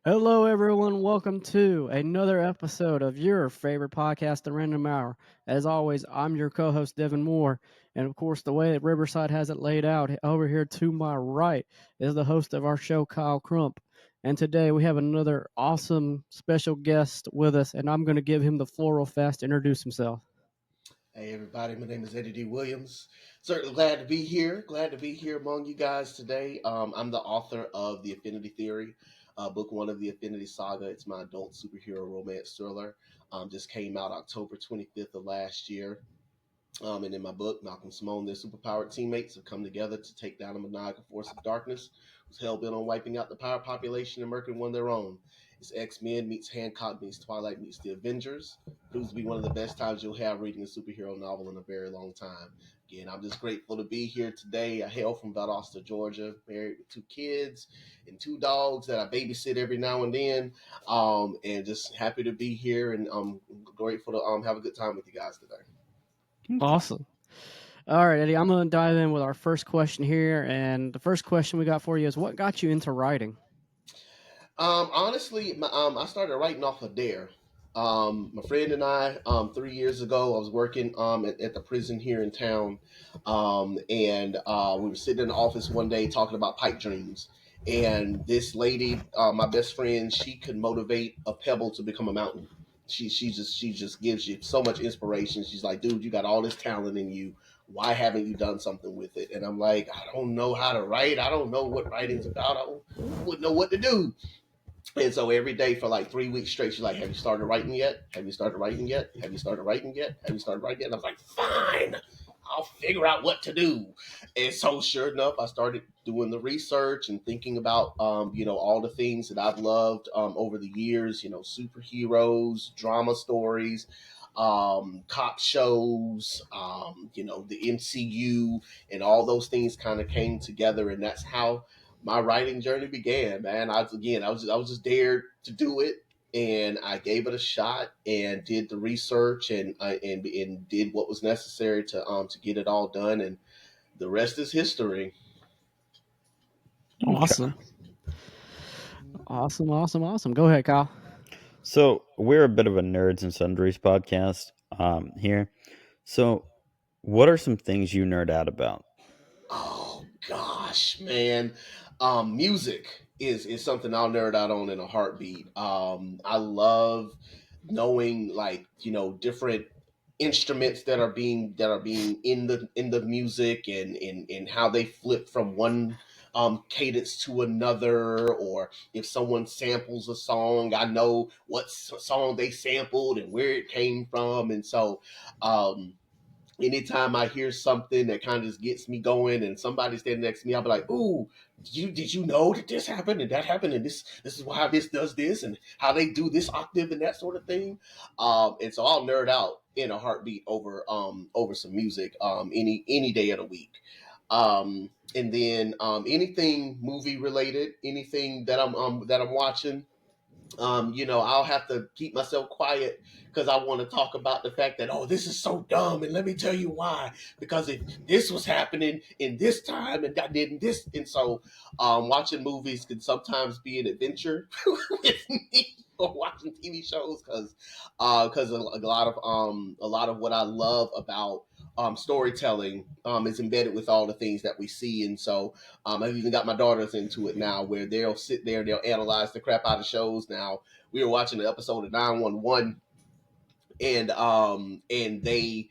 Hello, everyone. Welcome to another episode of your favorite podcast, The Random Hour. As always, I'm your co host, Devin Moore. And of course, the way that Riverside has it laid out, over here to my right is the host of our show, Kyle Crump. And today we have another awesome special guest with us, and I'm going to give him the floor real fast to introduce himself. Hey everybody, my name is Eddie D. Williams. Certainly glad to be here. Glad to be here among you guys today. I'm the author of The Affinity Theory, book one of the Affinity Saga. It's my adult superhero romance thriller. Just came out October 25th of last year. And in my book, Malcolm Simone, their superpowered teammates have come together to take down a maniacal force of darkness who's hell bent on wiping out the power population and murking one of their own. It's X-Men meets Hancock meets Twilight meets the Avengers. Proves to be one of the best times you'll have reading a superhero novel in a very long time. Again, I'm just grateful to be here today. I hail from Valdosta, Georgia, married with two kids and two dogs that I babysit every now and then. And just happy to be here, and I'm grateful to have a good time with you guys today. Awesome. All right, Eddie, I'm going to dive in with our first question here. And the first question we got for you is what got you into writing? Honestly, I started writing off of Dare. My friend and I, 3 years ago, I was working at the prison here in town, and we were sitting in the office one day talking about pipe dreams. And this lady, my best friend, she could motivate a pebble to become a mountain. She just gives you so much inspiration. She's like, dude, you got all this talent in you. Why haven't you done something with it? And I'm like, I don't know how to write. I don't know what writing's about. Wouldn't know what to do. And so every day for like 3 weeks straight, she's like, have you started writing yet? Have you started writing yet? Have you started writing yet? Have you started writing yet? And I was like, fine, I'll figure out what to do. And so sure enough, I started doing the research and thinking about, all the things that I've loved over the years, superheroes, drama stories, cop shows, the MCU, and all those things kind of came together. And that's how my writing journey began, man. I was just dared to do it, and I gave it a shot and did the research and did what was necessary to get it all done, and the rest is history. Okay. Awesome. Awesome, awesome, awesome. Go ahead, Kyle. So we're a bit of a nerds and sundries podcast here. So, what are some things you nerd out about? Oh gosh, man. Music is something I'll nerd out on in a heartbeat. I love knowing like, different instruments that are being in the music and how they flip from one cadence to another, or if someone samples a song, I know what song they sampled and where it came from. And so um anytime I hear something that kind of just gets me going, and somebody standing next to me, I'll be like, "Ooh, did you know that this happened and that happened and this is why this does this and how they do this octave and that sort of thing." And so I'll nerd out in a heartbeat over some music any day of the week. And then anything movie related, anything that I'm watching, I'll have to keep myself quiet because I want to talk about the fact that, oh, this is so dumb, and let me tell you why. Because if this was happening in this time and that didn't this, and so watching movies can sometimes be an adventure with me, or watching TV shows because a lot of what I love about storytelling is embedded with all the things that we see, and so I've even got my daughters into it now, where they'll sit there and they'll analyze the crap out of shows. Now we were watching an episode of 911, and they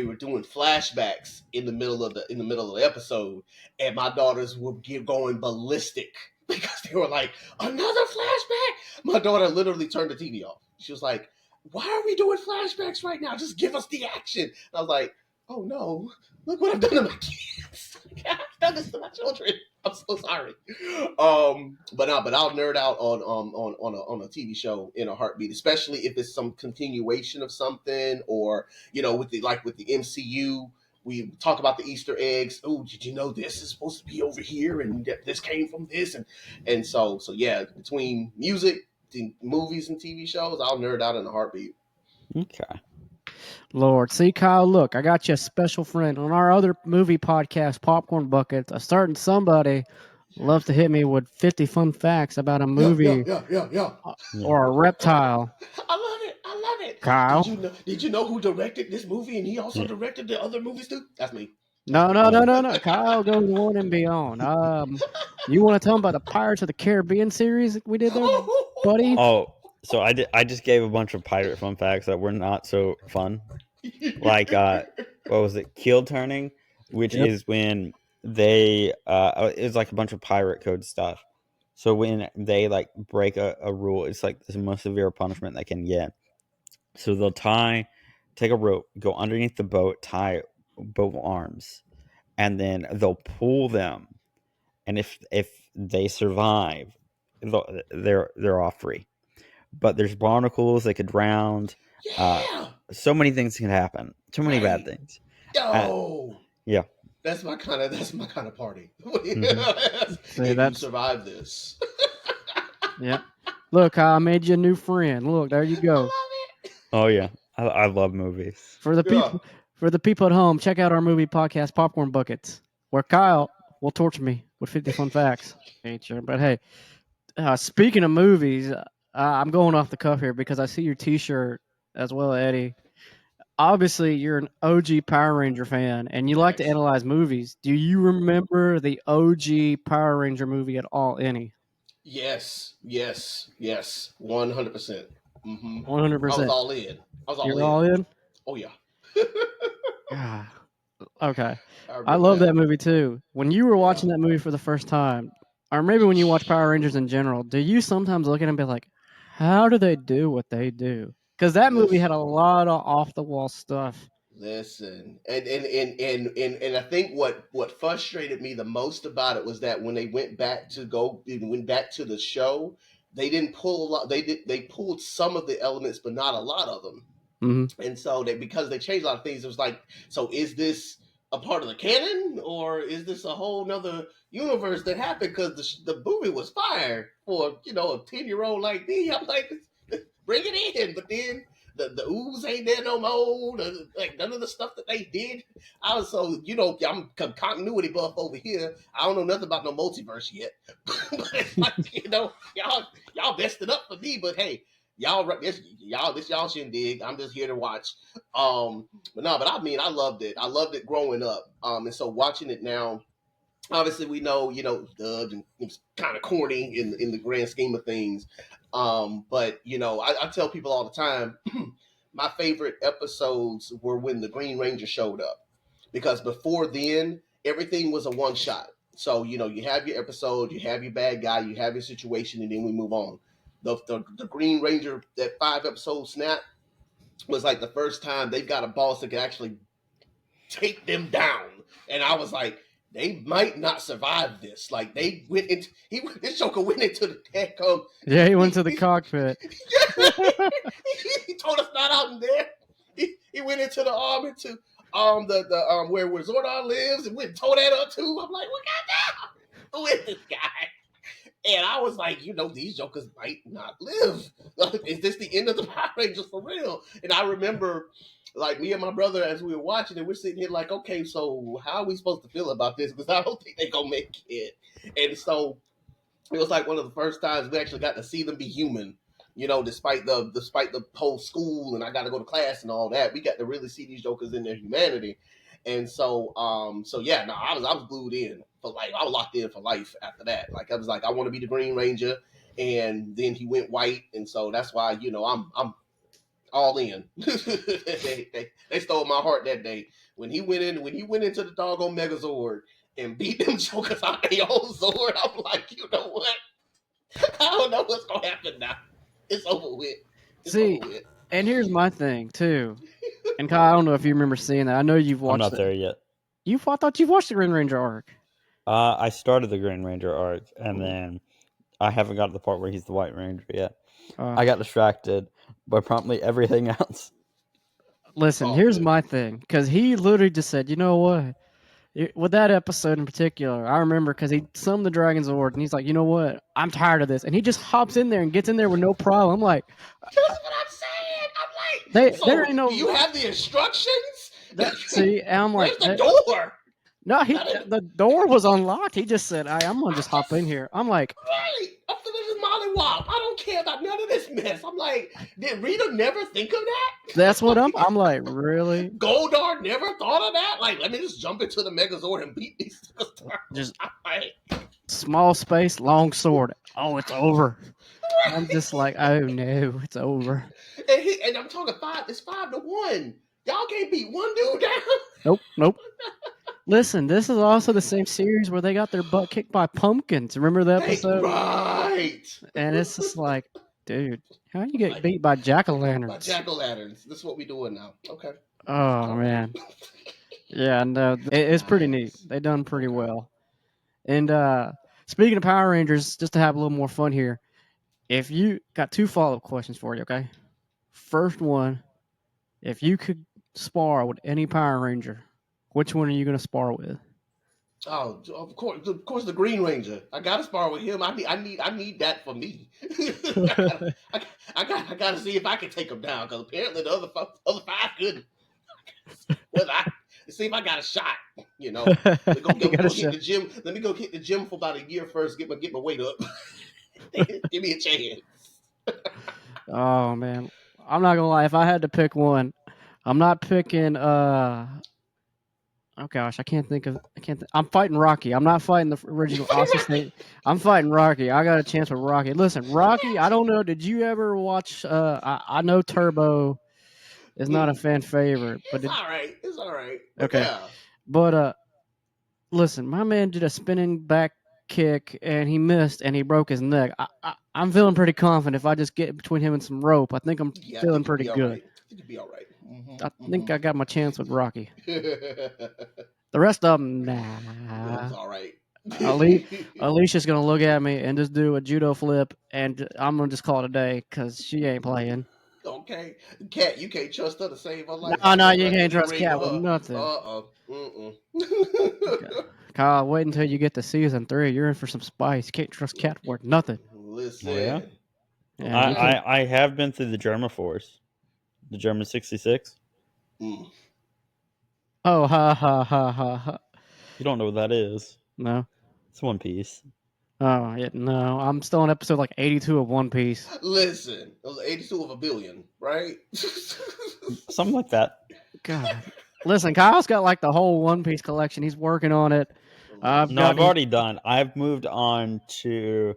were doing flashbacks in the middle of the episode, and my daughters were going ballistic because they were like, another flashback. My daughter literally turned the TV off. She was like, why are we doing flashbacks right now? Just give us the action. And I was like, oh no, look what I've done to my kids. I've done this to my children. I'm so sorry. But I'll nerd out on a TV show in a heartbeat, especially if it's some continuation of something, or with the MCU. We talk about the Easter eggs. Oh, did you know this is supposed to be over here, and this came from this, and so yeah. Between music, movies, and TV shows, I'll nerd out in a heartbeat. Okay. Lord, see, Kyle, look, I got you a special friend on our other movie podcast, Popcorn Buckets. A certain somebody love to hit me with 50 fun facts about a Yeah, yeah, movie yeah, yeah, yeah. Yeah. or a reptile. I love it. I love it. Kyle? Did you know who directed this movie and he also Yeah. directed the other movies too? That's me. That's No, me. no, no, Yeah. no, no. Kyle goes one and beyond. You want to tell him about the Pirates of the Caribbean series we did there, buddy? Oh, so I just gave a bunch of pirate fun facts that were not so fun. Like what was it? Keel turning, which Yep. is when they it's like a bunch of pirate code stuff. So when they like break a rule, it's like the most severe punishment they can get. So they'll take a rope, go underneath the boat, tie both arms, and then they'll pull them. And if they survive, they're off free. But there's barnacles they could drown. Uh, Yeah. so many things can happen. So many bad Right. things. Uh, Yo. yeah. That's my kind of party. Hmm. See, If you that's, survive this. yep. Look, Kyle, I made you a new friend. Look, there you I go. love it. Oh yeah. I love movies. For the Yeah. people, for the people at home, check out our movie podcast, Popcorn Buckets, where Kyle will torture me with 50 fun facts. Ain't you? But hey, speaking of movies, I'm going off the cuff here because I see your T-shirt as well, Eddie. Obviously, you're an OG Power Ranger fan, and you like to Yes. analyze movies. Do you remember the OG Power Ranger movie at all? Any? Yes. Yes. Yes. 100%. Mm-hmm. I was 100%. all in. I was all You're all in. in. Oh yeah. Ah, okay. I I remember love that. that movie too. When you were Yeah. watching that movie for the first time, or maybe when you watch Power Rangers in general, do you sometimes look at it and be like, how do they do what they do? Because that movie had a Listen. lot of off the wall stuff. Listen, and I think what frustrated me the most about it was that when they went back to the show, they didn't pull a lot. They pulled some of the elements, but not a lot of them. Hmm. And so they because they changed a lot of things, it was like, so is this a part of the canon or is this a whole nother universe that happened? Because the movie was fire for a 10-year-old like me. I'm like, bring it in, but then the ooze ain't there no more. Like none of the stuff that they did. I was so I'm continuity buff over here. I don't know nothing about no multiverse yet, but it's like y'all messed it up for me. But hey, this y'all shindig. I'm just here to watch. But no, but I mean, I loved it. I loved it growing up. And so watching it now, obviously we know dubbed and it's kind of corny in the grand scheme of things. But I tell people all the time, my favorite episodes were when the Green Ranger showed up, because before then everything was a one shot. So you have your episode, you have your bad guy, you have your situation, and then we move on. The Green Ranger, that 5 episode snap, was like the first time they've got a boss that can actually take them down. And I was like, they might not survive this. Like they went into this Joker went into the deck. Yeah, he went to the cockpit. He told us not out in there. He went into the arm into the where Zordon lives and went and tore that up too. I'm like, what goddamn? Who is this guy? And I was like, these jokers might not live. Is this the end of the Power Rangers for real? And I remember, like, me and my brother, as we were watching it, we're sitting here like, okay, so how are we supposed to feel about this? Because I don't think they're going to make it. And so it was like one of the first times we actually got to see them be human. Despite the whole school and I got to go to class and all that, we got to really see these jokers in their humanity. And so yeah, no, I was glued in for life. I was locked in for life after that. Like I was like, I want to be the Green Ranger, and then he went white, and so that's why I'm all in. They stole my heart that day when he went into the doggone Megazord and beat them jokers out their own Zord. I'm like, you know what? I don't know what's gonna happen now. It's over with. It's See, over with. and here's my thing too. And Kyle, I don't know if you remember seeing that. I know you've I'm watched not it. there yet. I thought you've watched the Green Ranger arc. I started the Green Ranger arc, and then I haven't got to the part where he's the White Ranger yet. Uh, I got distracted by promptly everything else. It's Listen, all here's good. my thing, because he literally just said, you know what? With that episode in particular, I remember because he summoned the Dragon's Zord, and he's like, you know what? I'm tired of this, and he just hops in there and gets in there with no problem. I'm like, That's what I'm saying. I'm like, there so ain't do you no have the instructions? that. See, and I'm like, Where's the door? No, That ain't the door was unlocked. He just said, I'm gonna I just hop in just here. I'm like, right. I'm feeling this Molly Wop. I don't care about none of this mess. I'm like, did Rita never think of that's what that? I'm like, really? Goldar never thought of that. Like, let me just jump into the Megazord and beat these turtles. Just small space, long sword. Oh, it's over. I'm Right. just like, oh no, it's over. And I'm talking five. It's 5-1. Y'all can't beat one dude down. Nope, nope. Listen, this is also the same series where they got their butt kicked by pumpkins. Remember the Hey, episode? right. And it's just like, dude, how you get Like beat by jack o' my lanterns? jack o' lanterns. This is what we doing now. Okay. Oh All right. man, yeah, no, it's pretty neat. Nice. They done pretty Okay. well. And speaking of Power Rangers, just to have a little more fun here, if you got two follow up questions for you, okay? First one, if you could spar with any Power Ranger, which one are you gonna spar with? Oh, of course, the Green Ranger. I gotta spar with him. I need that for me. I gotta see if I can take him down because apparently the other five couldn't. Well, I see if I got a shot. You know, You got a go hit shot. the gym. Let me go hit the gym for about a year first. Get my weight up. Give me a chance. Oh man, I'm not gonna lie. If I had to pick one, I'm not picking. Oh gosh, I can't think of. I can't. I'm fighting Rocky. I'm not fighting the You original fight Austin Rocky. State. I'm fighting Rocky. I got a chance with Rocky. Listen, Rocky. I don't know. Did you ever watch? I know Turbo is not a Mm, fan favorite, but it's all right. It's all right. But okay. yeah. But listen, my man did a spinning back kick and he missed and he broke his neck. I'm feeling pretty confident if I just get between him and some rope. I think I'm Yeah, I feeling think you'll pretty be all good. right. I think you'll be all right. I Mm-hmm, think I got my chance with Rocky. mm-hmm. The rest of them, nah. It's all right. Ali, Alicia's gonna look at me and just do a judo flip, and I'm gonna just call it a day because she ain't playing. Okay, Cat, you can't trust her to save her life. No, I'll no, jump you back in can't that trust ring Cat with with her. nothing. Mm-mm. Okay. Kyle, wait until you get to season 3. You're in for some spice. You can't trust Cat with nothing. Oh yeah. Listen. Yeah, I, you can't. Okay. I I have been through the Germa Force, the Germa 66. Mm. Oh, ha ha ha ha ha. You don't know what that is. No. It's One Piece. Oh, yeah, no. I'm still on episode like 82 of One Piece. Listen, it was 82 of a billion, right? Something like that. God. Listen, Kyle's got like the whole One Piece collection. He's working on it. I've No, Listen. got I've his. already done. I've moved on to.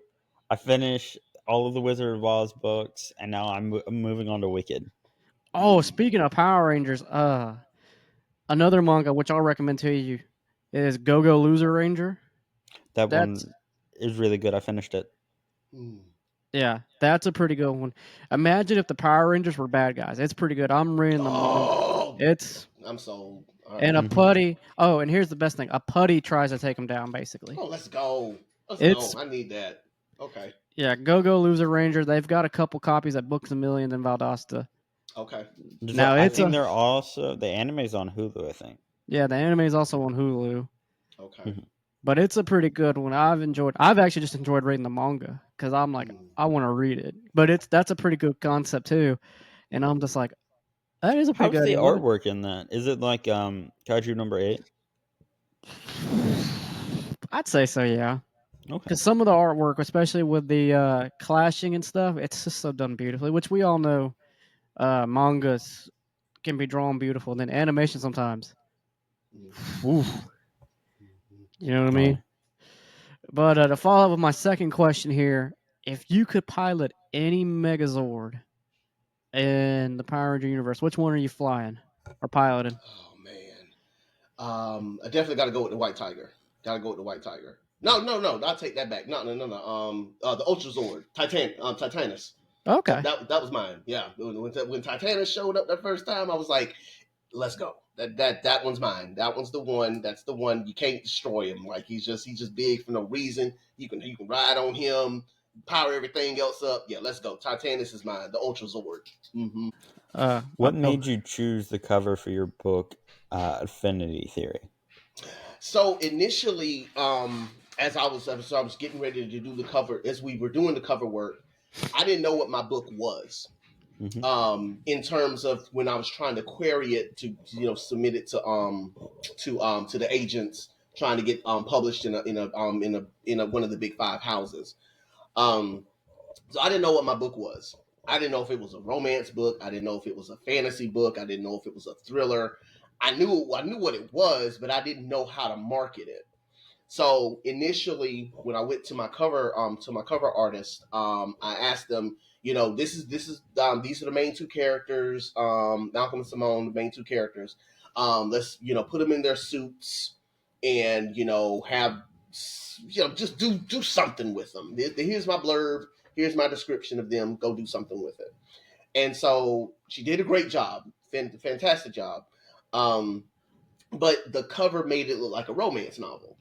I finished all of the Wizard of Oz books, and now I'm moving on to Wicked. Oh, Mm. speaking of Power Rangers, another manga which I'll recommend to you is Go Go Loser Ranger. That That's one is really good. I finished it. Mm. yeah, that's a pretty good one. Imagine if the Power Rangers were bad guys. It's pretty good. I'm reading the manga. Oh, It's I'm sold. All and right. a Hmm. putty. Oh, and here's the best thing: a putty tries to take him down. Basically, Oh, let's go. Let's go. it's I need that. Okay. yeah. Go Go Loser Ranger. They've got a couple copies at Books a Million in Valdosta. Okay. Now I it's think a they're also the anime's on Hulu. I think. yeah. The anime is also on Hulu. Okay. Mhm. But it's a pretty good one. I've enjoyed. I've actually just enjoyed reading the manga because I'm like, Mm. I want to read it. But that's a pretty good concept too, and I'm just Mm. like, that is a pretty How's good the idea. What? artwork in that? Is it like Kaiju number 8? I'd say so, yeah. Okay. Because some of the artwork, especially with the clashing and stuff, it's just so done beautifully. Which we all know, mangas can be drawn beautiful, and then animation sometimes. Mm. Oof, you know what I Oh yeah. mean? But to follow up with my second question here, if you could pilot any Megazord in the Power Ranger universe, which one are you flying or piloting? Oh man. I definitely got to go with the White Tiger. Got to go with the White Tiger. No, no, no. I'll take that back. No, no, no, no. The Ultra Zord, Titanus. Okay. That was mine. Yeah. When Titanus showed up that first time, I was like, let's go. That one's mine. That one's the one. That's the one. You can't destroy him. Like he's just big for no reason. You can ride on him, power everything else up. Yeah, let's go. Titanus is mine. The Ultra Zord. What I'll go. made you choose the cover for your book, Affinity Theory? So initially, as I was getting ready to do the cover, as we were doing the cover work, I didn't know what my book was. Hmm. In terms of when I was trying to query it to submit it to the agents trying to get published in a one of the big five houses. Um, so I didn't know what my book was. I didn't know if it was a romance book. I didn't know if it was a fantasy book. I didn't know if it was a thriller. I knew what it was, but I didn't know how to market it. So initially, when I went to my cover artist, I asked them, these are the main two characters, Malcolm and Simone, the main two characters. Let's put them in their suits, and have just do something with them. Here's my blurb. Here's my description of them. Go do something with it. And so she did a great job, fantastic job. Um, but the cover made it look like a romance novel.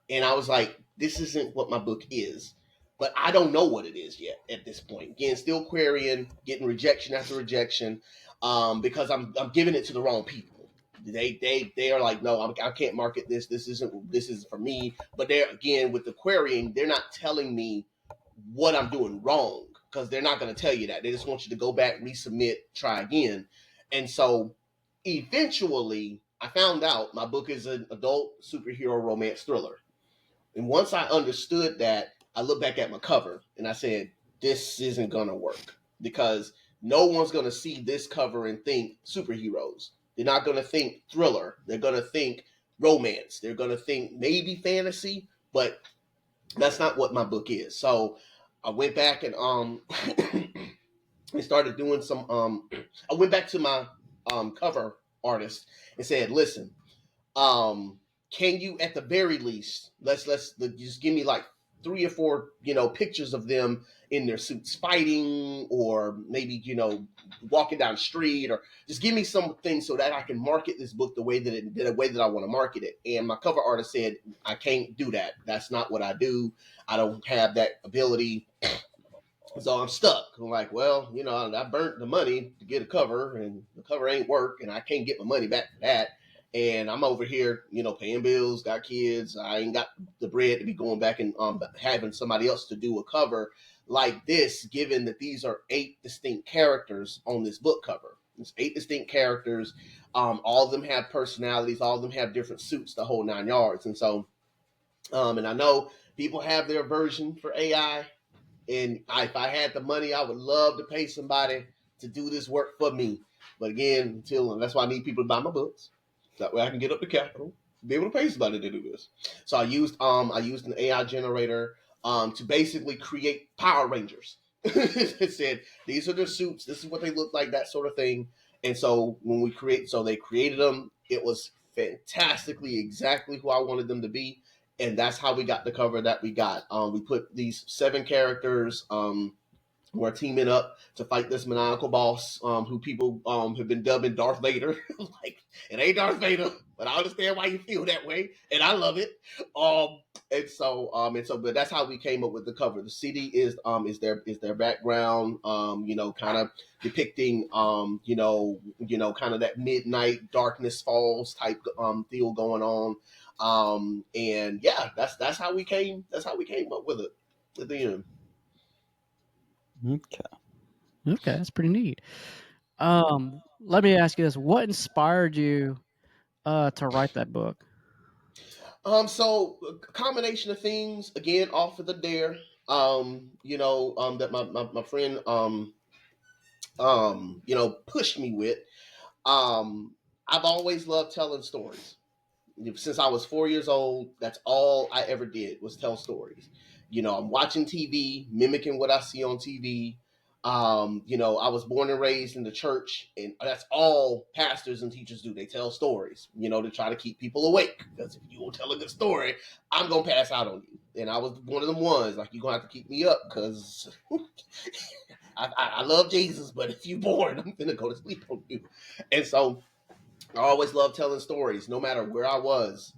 And I was like, this isn't what my book is. But I don't know what it is yet at this point. Again, still querying, getting rejection after rejection, because I'm giving it to the wrong people. They are like, no, I can't market this. This isn't for me. But they're, again, with the querying, they're not telling me what I'm doing wrong, because they're not going to tell you that. They just want you to go back, resubmit, try again. And so eventually, I found out my book is an adult superhero romance thriller. And once I understood that, I looked back at my cover and I said, this isn't going to work, because no one's going to see this cover and think superheroes. They're not going to think thriller. They're going to think romance. They're going to think maybe fantasy, but that's not what my book is. So I went back and and started doing some I went back to my cover artist and said, listen, um, can you at the very least let's just give me like three or four pictures of them in their suits fighting, or maybe walking down the street, or just give me something so that I can market this book the way that I want to market it. And my cover artist said, I can't do that. That's not what I do. I don't have that ability. So I'm stuck. I'm like, well, I burnt the money to get a cover, and the cover ain't work, and I can't get my money back for that. And I'm over here, paying bills, got kids. I ain't got the bread to be going back and having somebody else to do a cover like this, given that these are 8 distinct characters on this book cover. It's 8 distinct characters. All of them have personalities. All of them have different suits, the whole 9 yards. And so, and I know people have their version for AI, and if I had the money, I would love to pay somebody to do this work for me. But again, that's why I need people to buy my books. That way I can get up the capital to be able to pay somebody to do this. So I used an AI generator to basically create Power Rangers. It said these are their suits, this is what they look like, that sort of thing. And so they created them. It was fantastically exactly who I wanted them to be, and that's how we got the cover that we got. We put these 7 characters who are teaming up to fight this maniacal boss, who people have been dubbing Darth Vader. Like, it ain't Darth Vader, but I understand why you feel that way, and I love it. But that's how we came up with the cover. The city is their background, kind of depicting, kind of that midnight darkness falls type deal going on. And yeah, that's how we came. That's how we came up with it at the end. Okay. Okay, that's pretty neat. Let me ask you this: what inspired you to write that book? So a combination of things. Again, off of the dare. That my friend pushed me with. I've always loved telling stories. Since I was 4 years old, that's all I ever did was tell stories. I'm watching TV, mimicking what I see on TV. I was born and raised in the church, and that's all pastors and teachers do. They tell stories, to try to keep people awake. Because if you don't tell a good story, I'm gonna pass out on you. And I was one of them ones, like, you're gonna have to keep me up, because I love Jesus, but if you're bored, I'm gonna go to sleep on you. And so I always loved telling stories. No matter where I was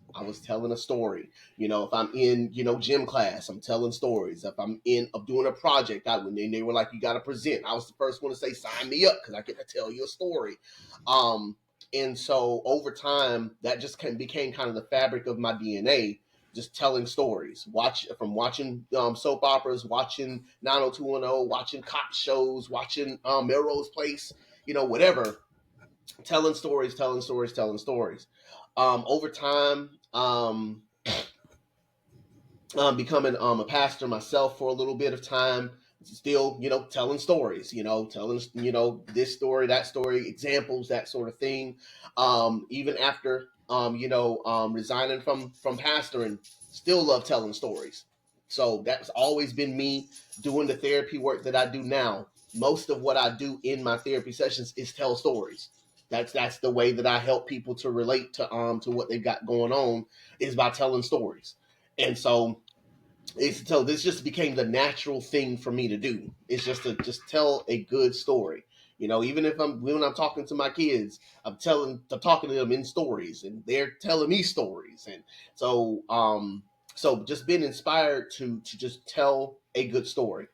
telling a story. If I'm in, gym class, I'm telling stories. If I'm doing a project, when they were like, you got to present, I was the first one to say, sign me up, because I get to tell you a story. And so over time, that just became kind of the fabric of my DNA. Just telling stories, watching soap operas, watching 90210, watching cop shows, watching Melrose Place, whatever, telling stories. Over time, becoming a pastor myself for a little bit of time, still telling stories, telling this story, that story, examples, that sort of thing. Even after resigning from pastoring, still love telling stories. So that's always been me doing the therapy work that I do now. Most of what I do in my therapy sessions is tell stories. That's the way that I help people to relate to what they've got going on, is by telling stories. And so this just became the natural thing for me to do. It's just to just tell a good story. Even if when I'm talking to my kids, I'm talking to them in stories, and they're telling me stories. And so just being inspired to just tell a good story.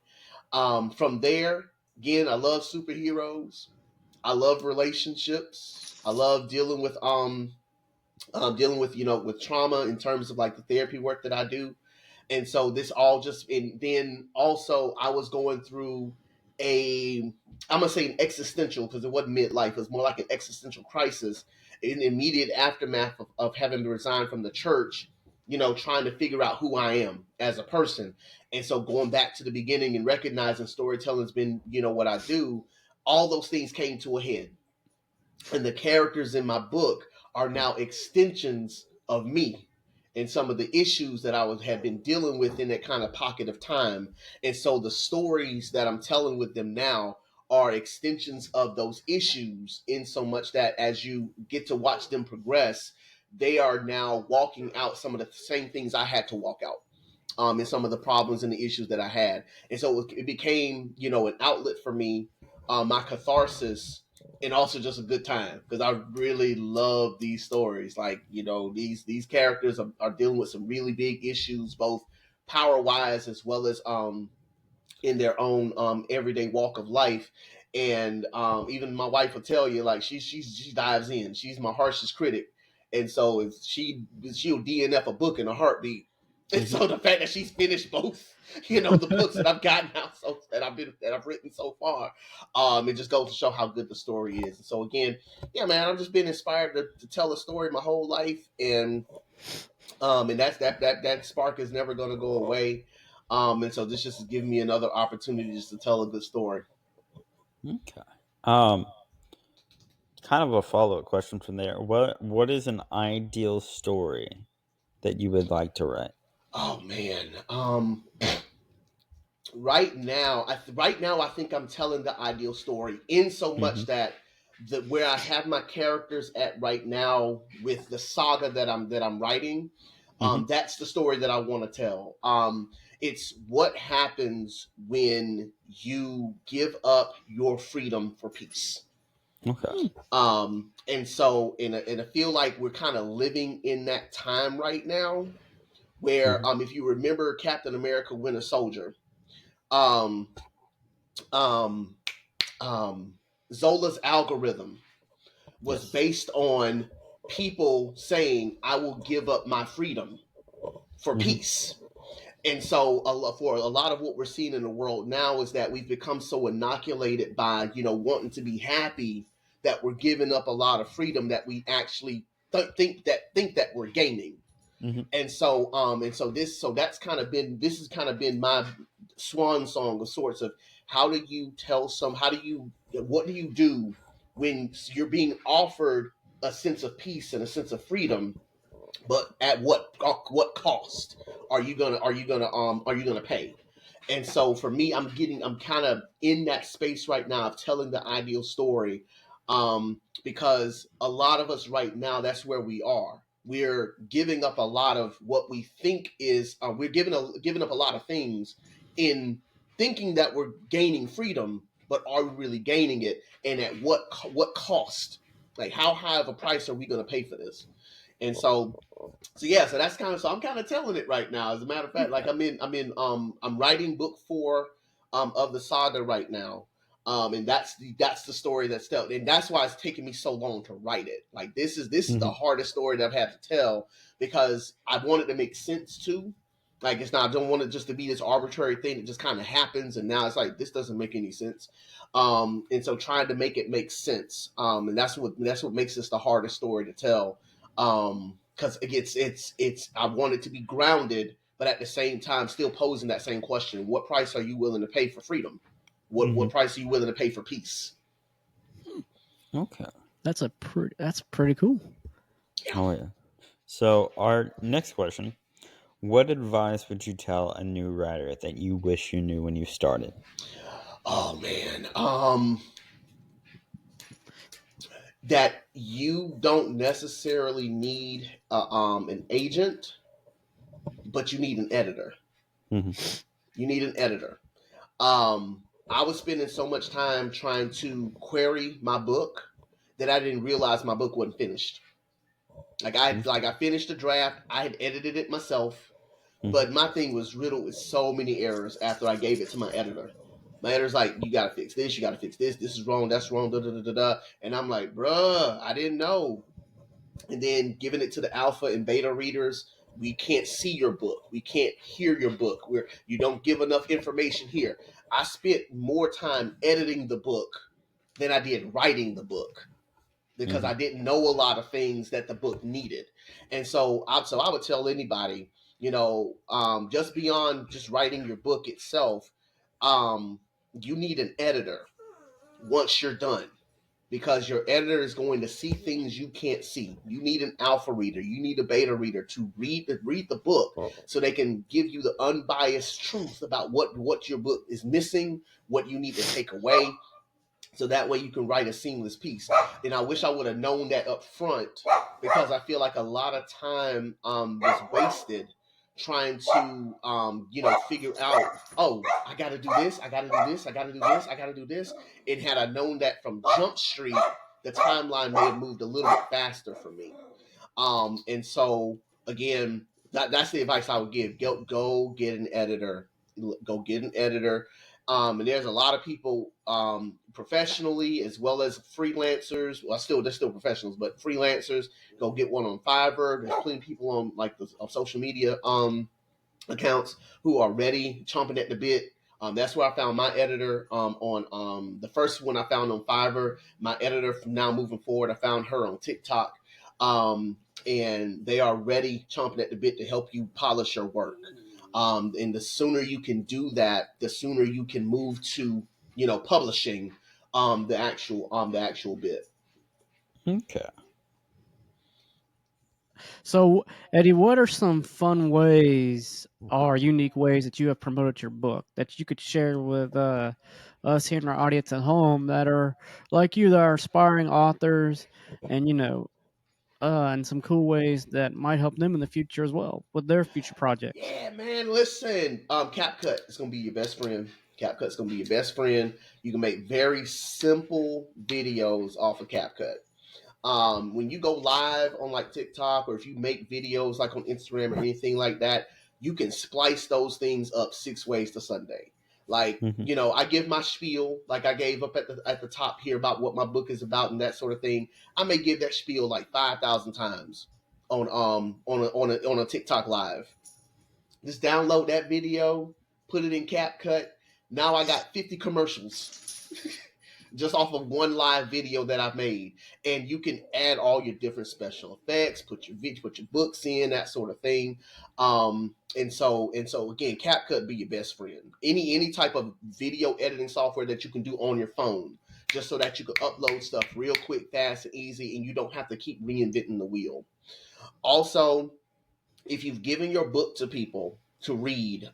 From there, again, I love superheroes. I love relationships. I love dealing with with trauma in terms of like the therapy work that I do. And so this all just, and then also I was going through a, I'm gonna say an existential, because it wasn't midlife, it was more like an existential crisis in the immediate aftermath of having to resign from the church, trying to figure out who I am as a person. And so going back to the beginning and recognizing storytelling's been what I do, all those things came to a head, and the characters in my book are now extensions of me and some of the issues that had been dealing with in that kind of pocket of time. And so the stories that I'm telling with them now are extensions of those issues, in so much that as you get to watch them progress, they are now walking out some of the same things I had to walk out, and some of the problems and the issues that I had. And so it became, an outlet for me, my catharsis, and also just a good time, because I really love these stories. Like, these characters are dealing with some really big issues, both power wise as well as in their own everyday walk of life. And even my wife will tell you, like, she dives in. She's my harshest critic, and so if she'll DNF a book in a heartbeat. And Mm-hmm. so the fact that she's finished both, the books that I've gotten out, that I've written so far, it just goes to show how good the story is. And so again, yeah, man, I've just been inspired to tell a story my whole life, and that's that spark is never going to go away. And so this just is giving me another opportunity just to tell a good story. Okay. Kind of a follow up question from there. What is an ideal story that you would like to write? Oh man, right now I think I'm telling the ideal story, in so Mm-hmm. much that where I have my characters at right now with the saga that I'm writing, Mm-hmm. that's the story that I want to tell. It's what happens when you give up your freedom for peace. Okay. And I feel like we're kind of living in that time right now, where Mm-hmm. if you remember Captain America Winter Soldier, um um um Zola's algorithm was Yes. based on people saying, I will give up my freedom for Mm-hmm. peace. And so for a lot of what we're seeing in the world now is that we've become so inoculated by wanting to be happy, that we're giving up a lot of freedom that we actually think that we're gaining. Mm-hmm. And so that's kind of been this has kind of been my swan song of sorts, of how do you tell some how do you what do you do when you're being offered a sense of peace and a sense of freedom, but at what cost are you gonna pay? And so for me, I'm kind of in that space right now of telling the ideal story, because a lot of us right now, that's where we are. We're giving up a lot of what we think is we're giving up a lot of things in thinking that we're gaining freedom, but are we really gaining it, and at what cost? Like, how high of a price are we going to pay for this? And so yeah, so that's kind of, so I'm kind of telling it right now. As a matter of fact, like I'm writing book 4 of the saga right now. And that's the story that's told, and that's why it's taking me so long to write it. Like, this is the Mm-hmm. hardest story that I've had to tell, because I want it to make sense too. Like, it's not, I don't want it just to be this arbitrary thing that just kind of happens, and now it's like, this doesn't make any sense. And so trying to make it make sense, and that's what makes this the hardest story to tell. Because I want it to be grounded, but at the same time still posing that same question: what price are you willing to pay for freedom? What price are you willing to pay for peace? Okay. That's pretty cool. Yeah. Oh yeah. So our next question: what advice would you tell a new writer that you wish you knew when you started? Oh man. That you don't necessarily need an agent, but you need an editor. Mm-hmm. You need an editor. I was spending so much time trying to query my book that I didn't realize my book wasn't finished. I finished the draft. I had edited it myself, but my thing was riddled with so many errors after I gave it to my editor. My editor's like, "You gotta fix this. You gotta fix this. This is wrong. That's wrong." Da da da da da. And I'm like, "Bruh, I didn't know." And then giving it to the alpha and beta readers, we can't see your book, we can't hear your book, where you don't give enough information here. I spent more time editing the book than I did writing the book because Mm-hmm. I didn't know a lot of things that the book needed. And so I would tell anybody, just beyond just writing your book itself, um, you need an editor once you're done, because your editor is going to see things you can't see. You need an alpha reader, you need a beta reader to read the book so they can give you the unbiased truth about what your book is missing, what you need to take away, so that way you can write a seamless piece. And I wish I would have known that up front, because I feel like a lot of time was wasted trying to figure out, oh, I gotta do this, I gotta do this, I gotta do this, I gotta do this. And had I known that from Jump Street, the timeline may have moved a little bit faster for me. And so again, that's the advice I would give. Go get an editor. Go get an editor. And there's a lot of people, professionally as well as freelancers. Well, they're still professionals, but freelancers. Go get one on Fiverr. There's plenty of people on like the social media accounts who are ready, chomping at the bit. That's where I found my editor, on the first one I found on Fiverr. My editor from now moving forward, I found her on TikTok. And they are ready, chomping at the bit to help you polish your work. And the sooner you can do that, the sooner you can move to, publishing the actual bit. Okay. So, Eddie, what are some fun ways or unique ways that you have promoted your book that you could share with us here in our audience at home that are like you, that are aspiring authors, and and some cool ways that might help them in the future as well with their future projects? Yeah, man. Listen, CapCut is gonna be your best friend. CapCut's gonna be your best friend. You can make very simple videos off of CapCut. When you go live on like TikTok, or if you make videos like on Instagram or anything like that, you can splice those things up 6 ways to Sunday. Like, Mm-hmm. I give my spiel, like I gave up at the top here about what my book is about and that sort of thing. I may give that spiel like 5,000 times on a TikTok live. Just download that video, put it in CapCut. Now I got 50 commercials just off of one live video that I've made. And you can add all your different special effects, put your books in, that sort of thing. And so again, CapCut be your best friend. Any type of video editing software that you can do on your phone, just so that you can upload stuff real quick, fast, and easy, and you don't have to keep reinventing the wheel. Also, if you've given your book to people to read,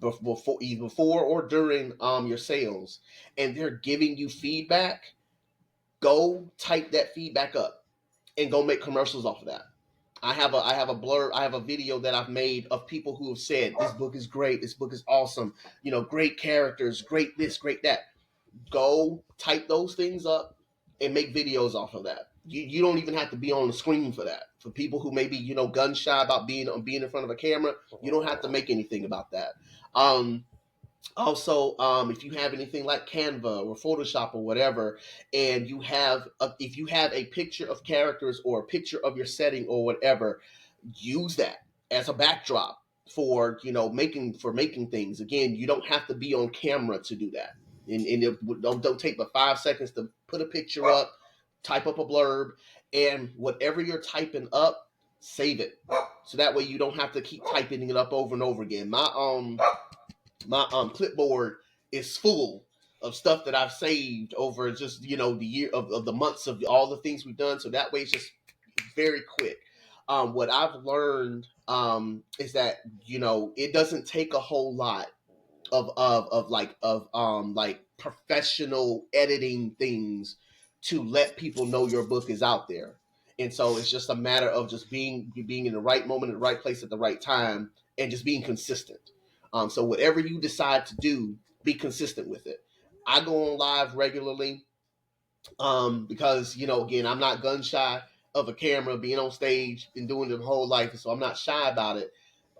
before or during your sales, and they're giving you feedback, go type that feedback up and go make commercials off of that. I have a blur I have a video that I've made of people who have said this book is great, this book is awesome, great characters, great this, great that. Go type those things up and make videos off of that. You don't even have to be on the screen for that. For people who maybe gun shy about being in front of a camera, you don't have to make anything about that. Also, if you have anything like Canva or Photoshop or whatever, and if you have a picture of characters or a picture of your setting or whatever, use that as a backdrop for making things. Again, you don't have to be on camera to do that, and don't take but 5 seconds to put a picture up, type up a blurb, and whatever you're typing up, save it. So that way you don't have to keep typing it up over and over again. My clipboard is full of stuff that I've saved over just the year of the months of all the things we've done. So that way it's just very quick. What I've learned is that it doesn't take a whole lot of professional editing things to let people know your book is out there. And so it's just a matter of just being in the right moment, in the right place at the right time, and just being consistent. So whatever you decide to do, be consistent with it. I go on live regularly because again, I'm not gun shy of a camera, being on stage, been doing it the whole life, so I'm not shy about it.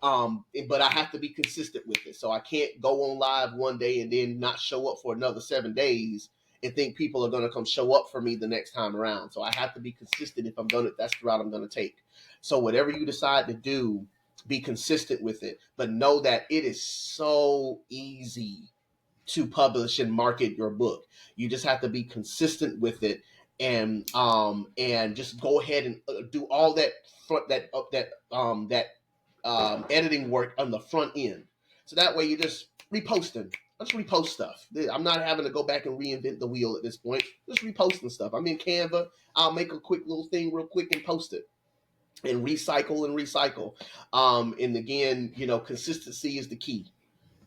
But I have to be consistent with it, so I can't go on live one day and then not show up for another 7 days and think people are going to come show up for me the next time around. So I have to be consistent if I'm going to. That's the route I'm going to take. So whatever you decide to do, be consistent with it, but know that it is so easy to publish and market your book. You just have to be consistent with it, and just go ahead and do all that editing work on the front end. So that way you're just reposting. Let's repost stuff. I'm not having to go back and reinvent the wheel at this point. Just reposting stuff. I'm in Canva. I'll make a quick little thing real quick and post it and recycle and recycle. And again, consistency is the key.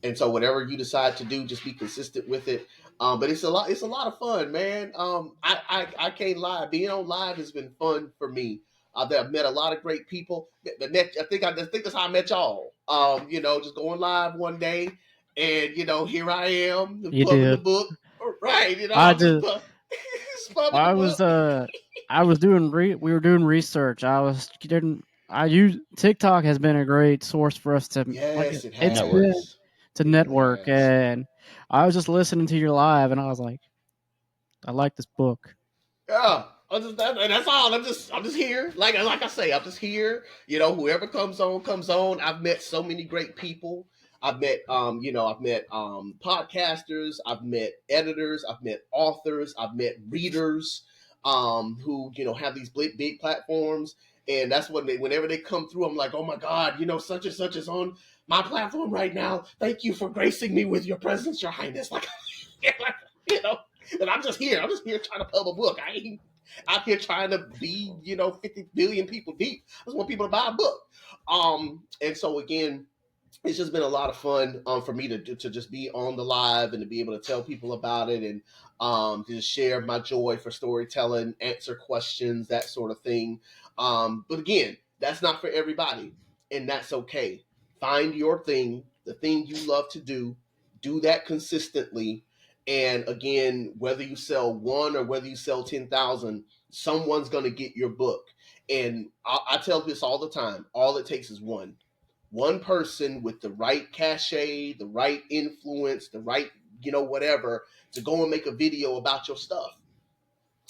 And so whatever you decide to do, just be consistent with it. But it's a lot. It's a lot of fun, man. I can't lie. Being on live has been fun for me. I've met a lot of great people. I think that's how I met y'all. Just going live one day, and here I am You pubbing the did. book. Right, I I'm just just just pubbing the I book. was I was doing we were doing research. I use TikTok has been a great source for us to Yes, it it's been Network. has. to It really network, has. and I was just listening to your live and I was like, I like this book. Yeah, that's all. I'm just here. Like I say, I'm just here. Whoever comes on, comes on. I've met so many great people. I've met podcasters. I've met editors. I've met authors. I've met readers, who have these big platforms. And that's when whenever they come through, I'm like, oh my God, such and such is on my platform right now. Thank you for gracing me with your presence, Your Highness. Like, you know, and I'm just here. I'm just here trying to pub a book. I ain't out here trying to be, 50 billion people deep. I just want people to buy a book. And so again, it's just been a lot of fun for me to just be on the live and to be able to tell people about it, and to just share my joy for storytelling, answer questions, that sort of thing. But again, that's not for everybody, and that's okay. Find your thing, the thing you love to do that consistently. And again, whether you sell one or whether you sell 10,000, someone's going to get your book. And I tell this all the time, all it takes is one person with the right cachet, the right influence, the right, whatever, to go and make a video about your stuff.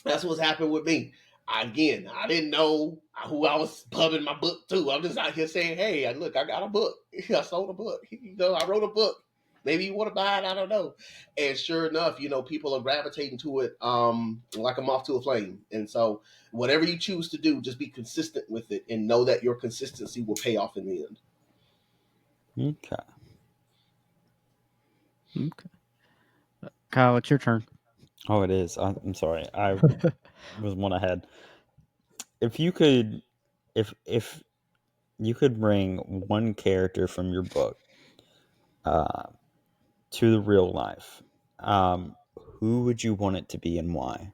That's what's happened with me. Again, I didn't know who I was pubbing my book to. I'm just out here saying, hey, look, I got a book. I sold a book. I wrote a book. Maybe you want to buy it. I don't know. And sure enough, people are gravitating to it like a moth to a flame. And so, whatever you choose to do, just be consistent with it and know that your consistency will pay off in the end. Okay. Okay. Kyle, it's your turn. Oh, it is. I'm sorry. I was one ahead. If you could, if you could bring one character from your book uh, to the real life, who would you want it to be and why?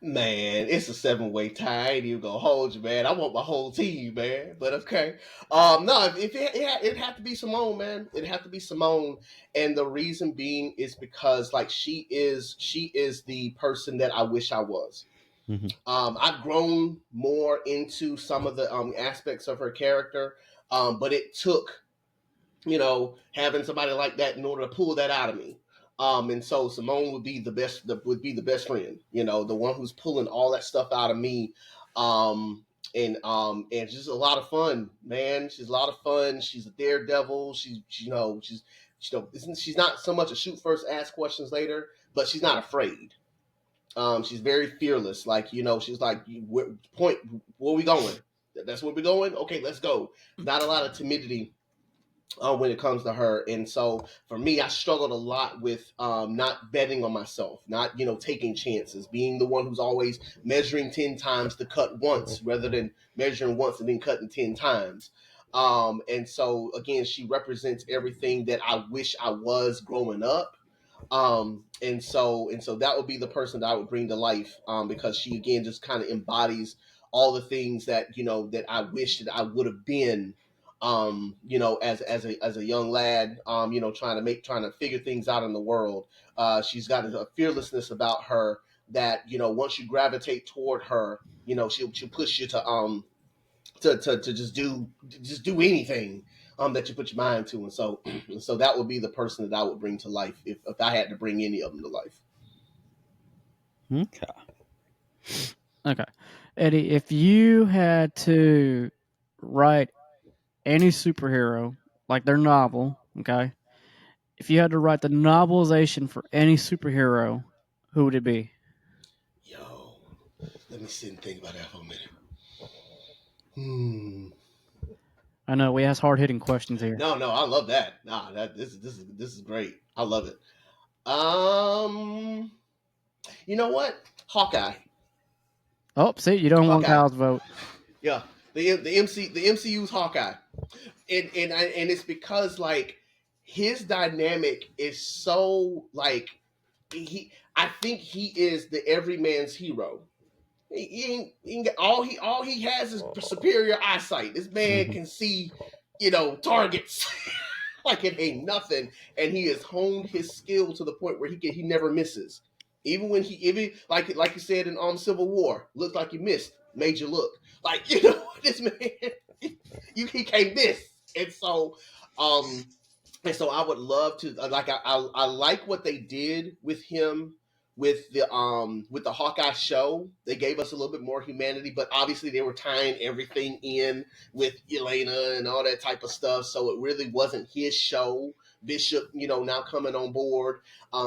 Man, it's a 7-way tie. I ain't even gonna hold you, man. I want my whole team, man. But okay. No, if it'd have to be Simone, man. It'd have to be Simone, and the reason being is because like she is the person that I wish I was. Hmm. I've grown more into some of the aspects of her character, but it took having somebody like that in order to pull that out of me. And so Simone would be the best friend, the one who's pulling all that stuff out of me. And just a lot of fun, man. She's a lot of fun. She's a daredevil. She's not so much a shoot first, ask questions later, but she's not afraid. She's very fearless. Like, she's like, point, where are we going? That's where we're going. Okay, let's go. Not a lot of timidity when it comes to her. And so for me, I struggled a lot with not betting on myself, not taking chances, being the one who's always measuring 10 times to cut once rather than measuring once and then cutting 10 times. And so again, she represents everything that I wish I was growing up. And so that would be the person that I would bring to life, because she again just kind of embodies all the things that that I wish that I would have been, as a young lad, trying to figure things out in the world. She's got a fearlessness about her that once you gravitate toward her, she'll push you to just do anything that you put your mind to. And so so that would be the person that I would bring to life if I had to bring any of them to life. Okay. Okay. Eddie, if you had to write any superhero, like their novel, okay? If you had to write the novelization for any superhero, who would it be? Yo, let me sit and think about that for a minute. Hmm. I know we ask hard hitting questions here. No, I love that. Nah, this is great. I love it. Um, you know what? Hawkeye. Oh, see, you don't want Hawkeye. Kyle's vote. Yeah, the MCU's Hawkeye, and it's because like his dynamic is so like I think he is the everyman's hero. All he has is superior eyesight. This man Mm-hmm. can see, targets like it ain't nothing, and he has honed his skill to the point where he never misses. Even like you said in Civil War, looked like you missed, made you look like this man. He can't miss, and so um I would love to like I like what they did with him with the Hawkeye show. They gave us a little bit more humanity, but obviously they were tying everything in with Elena and all that type of stuff. So it really wasn't his show. Bishop, now coming on board.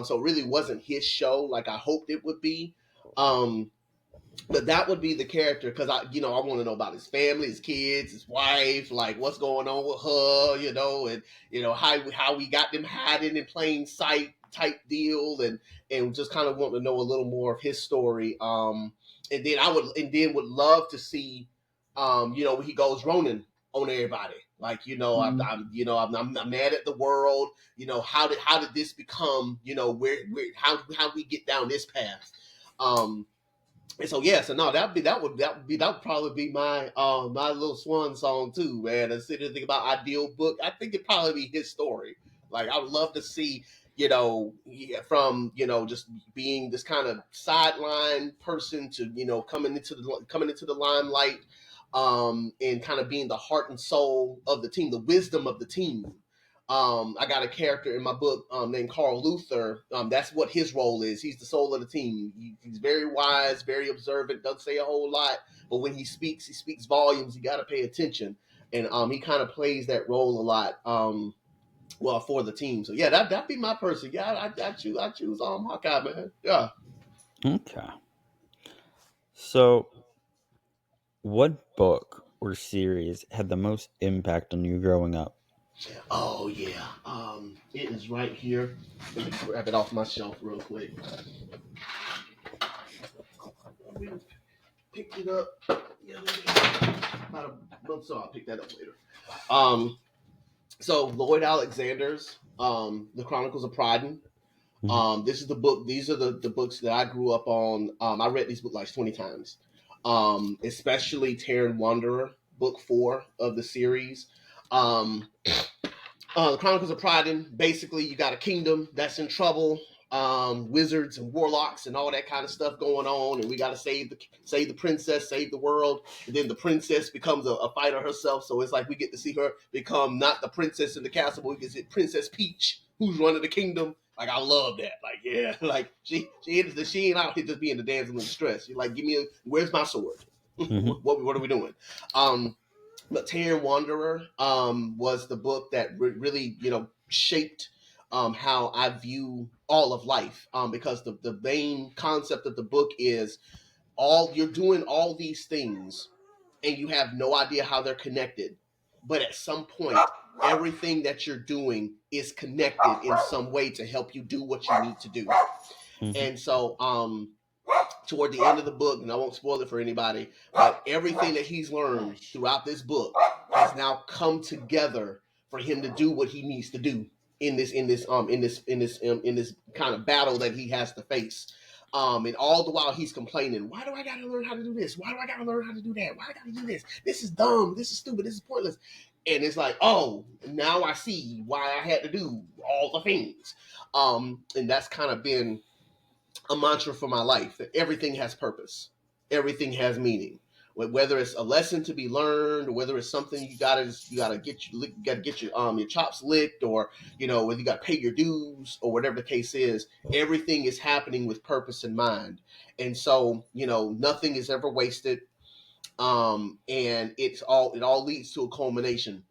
So it really wasn't his show like I hoped it would be. Um, but that would be the character because I want to know about his family, his kids, his wife, like what's going on with her, and how we got them hiding in plain sight type deal, and just kind of want to know a little more of his story. And then would love to see, when he goes Ronin on everybody. Like Mm. I'm mad at the world. How did this become? How we get down this path? And so yeah, so no, that would probably be my little swan song too, man. And sit and think about ideal book. I think it'd probably be his story. Like I would love to see, from just being this kind of sideline person to coming into the limelight, and kind of being the heart and soul of the team, the wisdom of the team. I got a character in my book named Carl Luther. That's what his role is. He's the soul of the team. He's very wise, very observant, doesn't say a whole lot, but when he speaks volumes. You got to pay attention, and he kind of plays that role a lot. Well, for the team. So yeah, that'd be my person. Yeah, I choose Hawkeye, man. Yeah. Okay. So, what book or series had the most impact on you growing up? Oh yeah. It is right here. Let me grab it off my shelf real quick. Picked it up. Yeah, about a month, so I'll pick that up later. Um, so Lloyd Alexander's The Chronicles of Pryden. Mhm. This is the book. These are the books that I grew up on. I read these books like 20 times. Especially Terran Wanderer, book 4 of the series. Um, the Chronicles of Pryden. Basically, you got a kingdom that's in trouble. Wizards and warlocks and all that kind of stuff going on, and we got to save the princess, save the world. And then the princess becomes a fighter herself, so it's like we get to see her become not the princess in the castle, but we can see Princess Peach, who's running the kingdom. Like I love that. Like yeah, like she ain't out here just being the damsel in distress. She's like, where's my sword? Mhm. what are we doing? But Terran Wanderer was the book that really, shaped how I view all of life. Because the main concept of the book is all you're doing all these things and you have no idea how they're connected. But at some point, everything that you're doing is connected in some way to help you do what you need to do. And so, toward the end of the book, and I won't spoil it for anybody, but everything that he's learned throughout this book has now come together for him to do what he needs to do in this kind of battle that he has to face. And all the while he's complaining, why do I gotta learn how to do this? Why do I gotta learn how to do that? Why do I gotta do this? This is dumb. This is stupid. This is pointless. And it's like, oh, now I see why I had to do all the things. And that's kind of been a mantra for my life, that everything has purpose, everything has meaning. Whether it's a lesson to be learned, or whether it's something you gotta get your chops licked, or whether you gotta pay your dues, or whatever the case is, everything is happening with purpose in mind. And so nothing is ever wasted. And it all leads to a culmination.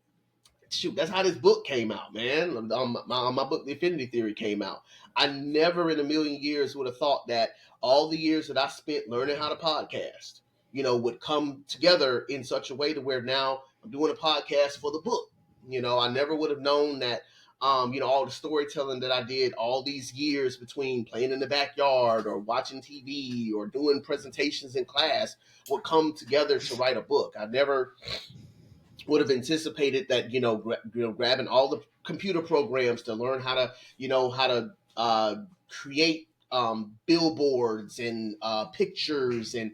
Shoot, that's how this book came out, man. My book, The Affinity Theory, came out. I never in a million years would have thought that all the years that I spent learning how to podcast, would come together in such a way to where now I'm doing a podcast for the book. I never would have known that, all the storytelling that I did all these years between playing in the backyard or watching TV or doing presentations in class would come together to write a book. I never would have anticipated that grabbing all the computer programs to learn how to create billboards and pictures and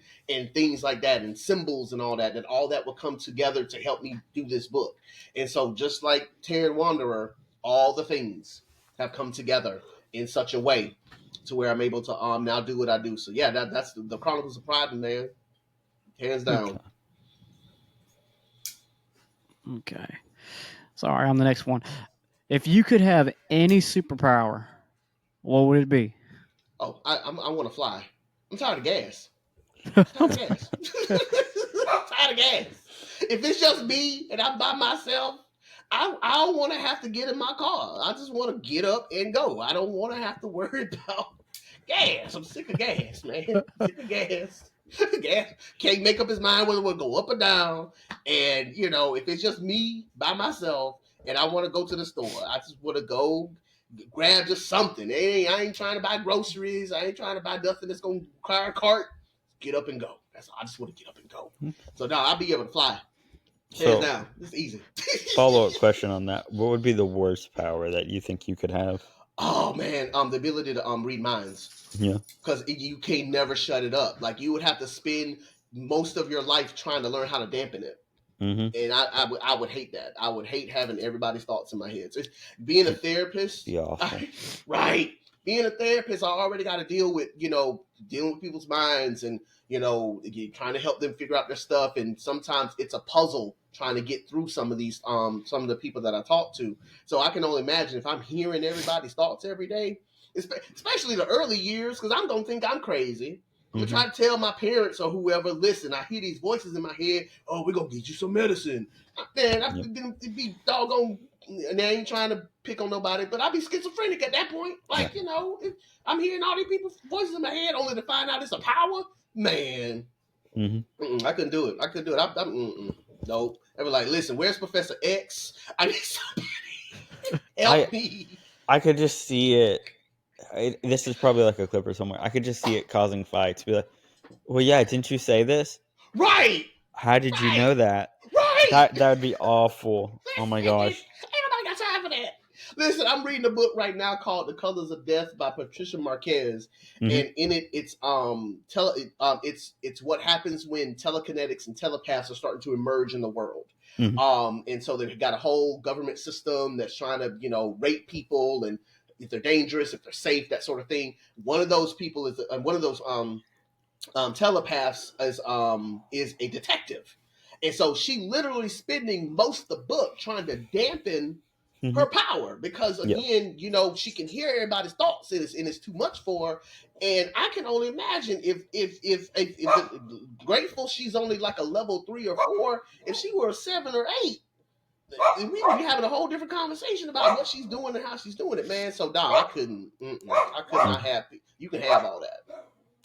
things like that, and symbols and all that will come together to help me do this book. And so, just like Terran Wanderer, all the things have come together in such a way to where I'm able to now do what I do. So yeah, that's the Chronicles of Pride, man, hands down. Okay. Sorry, on the next one. If you could have any superpower, what would it be? Oh, I want to fly. I'm tired of gas. I'm tired of gas. I'm tired of gas. If it's just me and I'm by myself, I don't want to have to get in my car. I just want to get up and go. I don't want to have to worry about gas. I'm sick of gas, man. Sick of gas. Gas can't make up his mind whether it will go up or down. And if it's just me by myself and I want to go to the store, I just want to go grab just something. Hey, I ain't trying to buy groceries. I ain't trying to buy nothing that's gonna require a cart. Get up and go. I just want to get up and go. So now I'll be able to fly. Hands down. It's easy. Follow-up question on that. What would be the worst power that you think you could have? Oh man, the ability to read minds. Yeah. Because you can't never shut it up. Like, you would have to spend most of your life trying to learn how to dampen it. And I would hate that. I would hate having everybody's thoughts in my head. So being a therapist, right? Being a therapist, I already got to deal with dealing with people's minds, and trying to help them figure out their stuff. And sometimes it's a puzzle trying to get through some of the people that I talk to. So I can only imagine if I'm hearing everybody's thoughts every day, especially the early years, because I don't think I'm crazy. I'm gonna try to tell my parents or whoever, listen, I hear these voices in my head. Oh, we're gonna get you some medicine. Man, I'd be doggone, and they ain't trying to pick on nobody, but I'd be schizophrenic at that point. Like, I'm hearing all these people's voices in my head only to find out it's a power. Man, I couldn't do it. Nope. They were like, listen, where's Professor X? I need somebody help me. I could just see it. This is probably like a clip or somewhere. I could just see it causing fights. Be like, well, yeah, didn't you say this? Right. How did you know that? Right. That would be awful. Oh my gosh. Ain't nobody got time for that. Listen, I'm reading a book right now called The Colors of Death by Patricia Marquez, and in it, it's it's what happens when telekinetics and telepaths are starting to emerge in the world. And so they've got a whole government system that's trying to rate people, and if they're dangerous, if they're safe, that sort of thing. One of those people is one of those telepaths is a detective, and so she literally spending most of the book trying to dampen her power, because again, she can hear everybody's thoughts, and it's too much for her. And I can only imagine if grateful she's only like a level 3 or 4, if she were a 7 or 8, we would be having a whole different conversation about what she's doing and how she's doing it, man. So I could not have. You can have all that.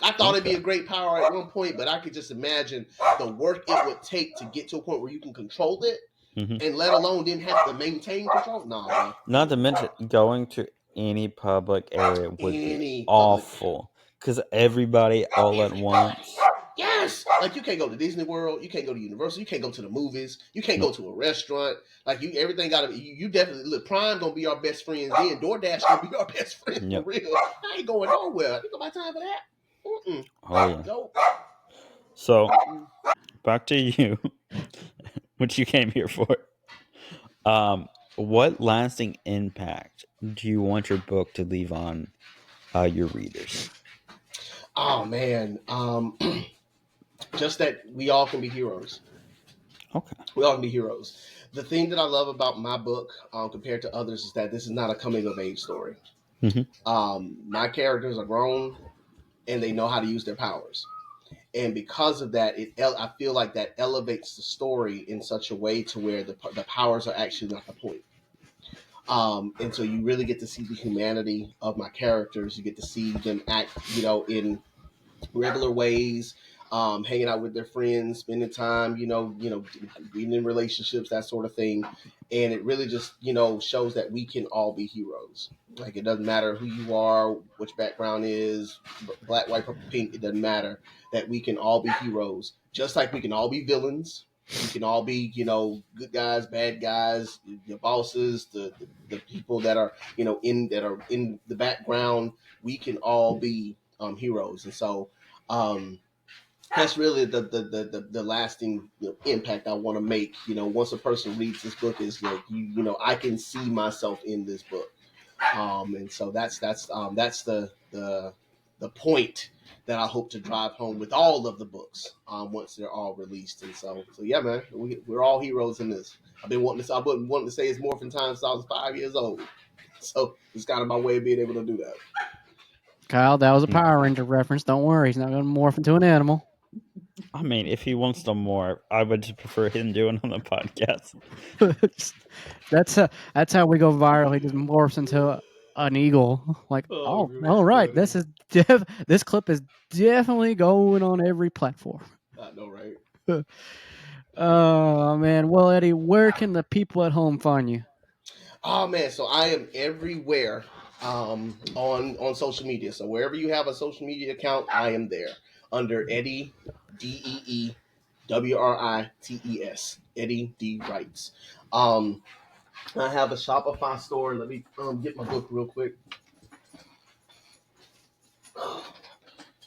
I thought it'd be a Okay. great power at one point, but I could just imagine the work it would take to get to a point where you can control it, Hmm. and let alone then have to maintain control. Nah, bro. Not to mention, going to any public area would be Any public, awful because everybody all at everybody. once. Yes, like you can't go to Disney World, you can't go to Universal, you can't go to the movies, you can't go Nope. to a restaurant. Like you, everything got to be. You definitely look. Prime gonna be our best friends. Then DoorDash gonna be our best friend for Yep. real. I ain't going nowhere. I ain't got my time for that. Mm-mm. Oh yeah. Nope. So Mm-mm. back to you, which you came here for. What lasting impact do you want your book to leave on your readers? Oh man, just that we all can be heroes. Okay. We all can be heroes. The thing that I love about my book, compared to others, is that this is not a coming of age story. Hmm. My characters are grown and they know how to use their powers, and because of that, I feel like that elevates the story in such a way to where the powers are actually not the point. And so you really get to see the humanity of my characters. You get to see them act, in regular ways, hanging out with their friends, spending time, being in relationships, that sort of thing. And it really just, shows that we can all be heroes. Like it doesn't matter who you are, which background is, black, white, purple, pink. It doesn't matter that we can all be heroes, just like we can all be villains. We can all be, good guys, bad guys, the bosses, the people that are, in the background. We can all be heroes, and so um, that's really the lasting impact I want to make. Once a person reads this book, is like I can see myself in this book, and so that's the point that I hope to drive home with all of the books once they're all released. And so yeah, man, we're all heroes in this. I've been wanting to say it's Morphin time since I was 5 years old. So it's kind of my way of being able to do that. Kyle, that was a Power Ranger reference. Don't worry, he's not going to morph into an animal. I mean, if he wants to more, I would just prefer him doing on the podcast. That's how we go viral. He just morphs into an eagle. Like, Oh, oh, that's all right, funny. this clip is definitely going on every platform. I know, right? Oh man, well Eddie, where can the people at home find you? Oh man, so I am everywhere on social media. So wherever you have a social media account, I am there under Eddie DeeWrites. Eddie D Writes. Um, I have a Shopify store. Let me get my book real quick.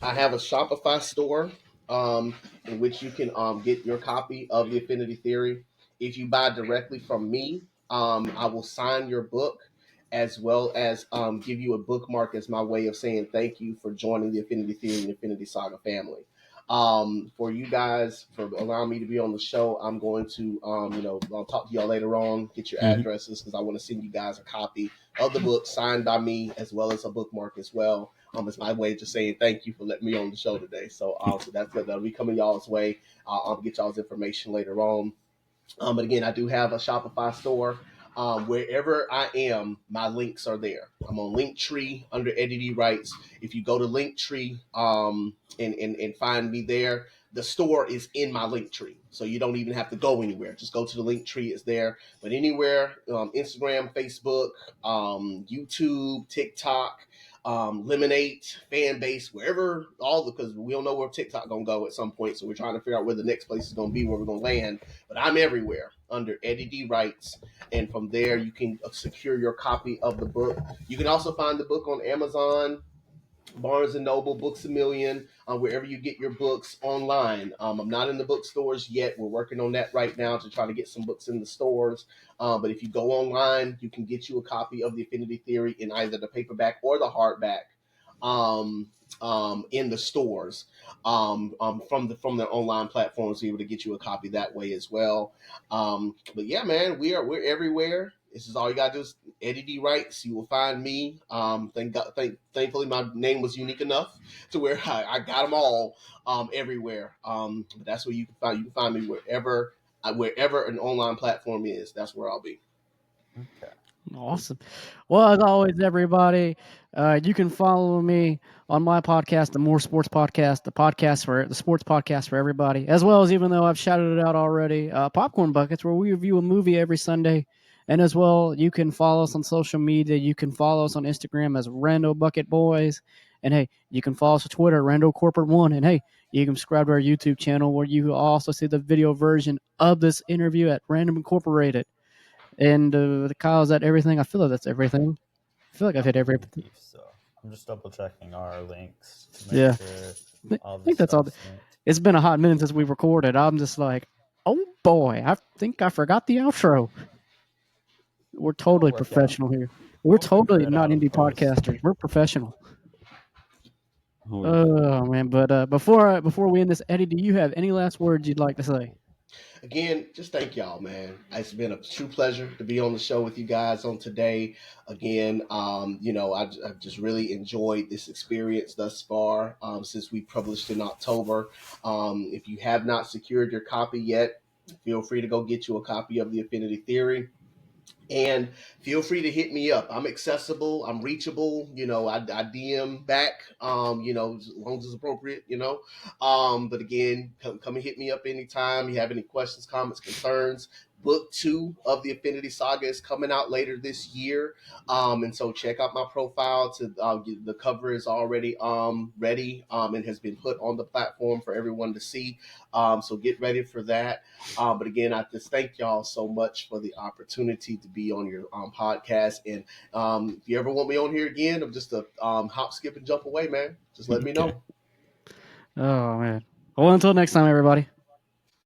I have a Shopify store in which you can get your copy of the Affinity Theory. If you buy directly from me, I will sign your book as well as give you a bookmark as my way of saying thank you for joining the Affinity Theory and Affinity Saga family. For you guys, for allowing me to be on the show, I'm going to, I'll talk to y'all later on, get your Hmm. addresses because I want to send you guys a copy of the book signed by me as well as a bookmark as well. It's my way of just saying thank you for letting me on the show today. So that's good. That'll be coming y'all's way. I'll get y'all's information later on. But again, I do have a Shopify store. Wherever I am, my links are there. I'm on Linktree under Eddie D Writes. If you go to Linktree and find me there, the store is in my Linktree. So you don't even have to go anywhere. Just go to the Linktree, it's there. But anywhere, Instagram, Facebook, YouTube, TikTok, Lemonade, fan base, wherever, because we don't know where TikTok gonna go at some point. So we're trying to figure out where the next place is gonna be, where we're gonna land. But I'm everywhere under Eddie D Writes, and from there you can secure your copy of the book. You can also find the book on Amazon, Barnes and Noble, Books a Million, wherever you get your books online. I'm not in the bookstores yet. We're working on that right now to try to get some books in the stores. But if you go online, you can get you a copy of the Affinity Theory in either the paperback or the hardback. Um, in the stores, from their online platforms, to be able to get you a copy that way as well. But yeah, man, we're everywhere. This is all you gotta do is Eddie D Writes. You will find me. Thankfully, my name was unique enough to where I got them all everywhere. But that's where you can find. You can find me wherever an online platform is. That's where I'll be. Okay. Awesome. Well, as always, everybody, You can follow me on my podcast, the More Sports Podcast, the sports podcast for everybody, as well as, even though I've shouted it out already, Popcorn Buckets, where we review a movie every Sunday. And as well, you can follow us on social media. You can follow us on Instagram as Rando Bucket Boys. And hey, you can follow us on Twitter, Rando Corporate One. And hey, you can subscribe to our YouTube channel where you also see the video version of this interview at Random Incorporated. And Kyle, is that everything? I feel like that's everything. I feel like I've hit I everything. believe so. I'm just double checking our links to make Yeah. sure I all the think that's all. stuff's synced. It's been a hot minute since we recorded. I'm just like, oh boy, I think I forgot the outro. We're totally work out. professional here. We're We'll totally figure it not out in indie post. podcasters. We're professional. Oh, yeah. Oh man, but before we end this, Eddie, do you have any last words you'd like to say? Again, just thank y'all, man. It's been a true pleasure to be on the show with you guys on today. Again, I've just really enjoyed this experience thus far since we published in October. If you have not secured your copy yet, feel free to go get you a copy of the Affinity Theory. And feel free to hit me up. I'm accessible. I'm reachable. I DM back. As long as it's appropriate. But again, come and hit me up anytime. You have any questions, comments, concerns. Book 2 of the Affinity Saga is coming out later this year. And so check out my profile. The cover is already ready and has been put on the platform for everyone to see. So get ready for that. But again, I just thank y'all so much for the opportunity to be on your podcast. And if you ever want me on here again, I'm just a hop, skip, and jump away, man. Just let me know. Oh man. Well, until next time, everybody.